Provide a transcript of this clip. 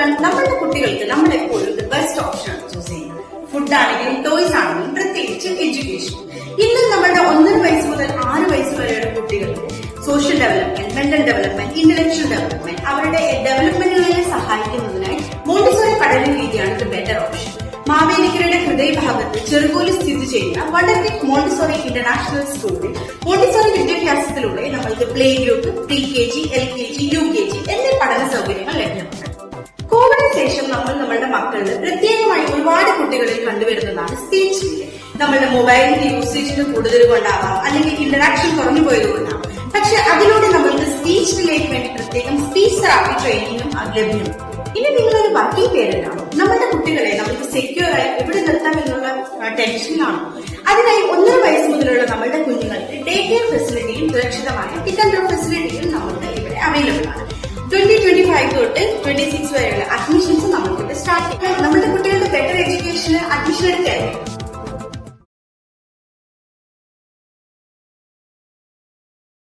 കാരണം നമ്മളുടെ കുട്ടികൾക്ക് നമ്മളെപ്പോഴും ബെസ്റ്റ് ഓപ്ഷൻ ആണ് ചൂസ് ചെയ്യുന്നത്. ഫുഡ് ആണെങ്കിലും ടോയ്സ് ആണെങ്കിലും പ്രത്യേകിച്ച് എഡ്യൂക്കേഷൻ. ഇന്ന് നമ്മുടെ 1.5 വയസ്സ് മുതൽ 6 വയസ്സ് വരെയുള്ള കുട്ടികൾക്ക് social development, mental development, intellectual development അവരുടെ ഡെവലപ്മെന്റുകളെ സഹായിക്കുന്നതിനായി മോണ്ടിസോറി പഠന രീതിയാണ് ദ ബെറ്റർ ഓപ്ഷൻ. മാവേലിക്കരയുടെ ഹൃദയഭാഗത്ത് ചെറുകോലി സ്ഥിതി ചെയ്യുന്ന വണ്ടർകിഡ് മോണ്ടിസോറി ഇന്റർനാഷണൽ സ്കൂളിൽ മോണ്ടിസോറി വിദ്യാഭ്യാസത്തിലൂടെ നമ്മൾക്ക് play group, PKG, LKG, UKG എന്നീ പഠന സൗകര്യങ്ങൾ ലഭ്യമാണ്. കോവിഡിന് ശേഷം നമ്മൾ നമ്മളുടെ മക്കളിൽ പ്രത്യേകമായി ഒരുപാട് കുട്ടികളിൽ കണ്ടുവരുന്നതാണ് സ്പീച്ച് ഡിലേ. നമ്മളുടെ മൊബൈലിന്റെ യൂസേജിന് കൂടുതൽ കൊണ്ടാവാം, അല്ലെങ്കിൽ ഇന്ററാക്ഷൻ കുറഞ്ഞു പോയത് കൊണ്ടാവാം. പക്ഷെ അതിലൂടെ നമ്മൾക്ക് സ്പീച്ച് ഡിലേക്ക് വേണ്ടി പ്രത്യേകം സ്പീച്ച് തെറാപ്പി ട്രെയിനിങ്ങും ലഭ്യമാണ്. ഇനി നിങ്ങളൊരു വർക്കിംഗ് പേരന്റ് ആണോ? നമ്മുടെ കുട്ടികളെ നമുക്ക് സെക്യൂർ ആയി എവിടെ നിർത്താം എന്നുള്ള ടെൻഷനിലാണോ? അതിനായി 1.5 വയസ്സ് മുതലുള്ള നമ്മളുടെ കുഞ്ഞുങ്ങൾക്ക് ഡേ കെയർ ഫെസിലിറ്റിയും സുരക്ഷിതമായ പിക്ക് ആൻഡ് ഡ്രോപ്പ് ഫെസിലിറ്റിയും നമ്മളുടെ ഇവിടെ അവൈലബിൾ ആണ്. 2025 തൊട്ട് 26 വരെയുള്ള അഡ്മിഷൻസ് നമ്മൾക്കിവിടെ സ്റ്റാർട്ട് ചെയ്യാം. നമ്മുടെ കുട്ടികളുടെ ബെറ്റർ എഡ്യൂക്കേഷന് അഡ്മിഷൻ എടുക്കായിരുന്നു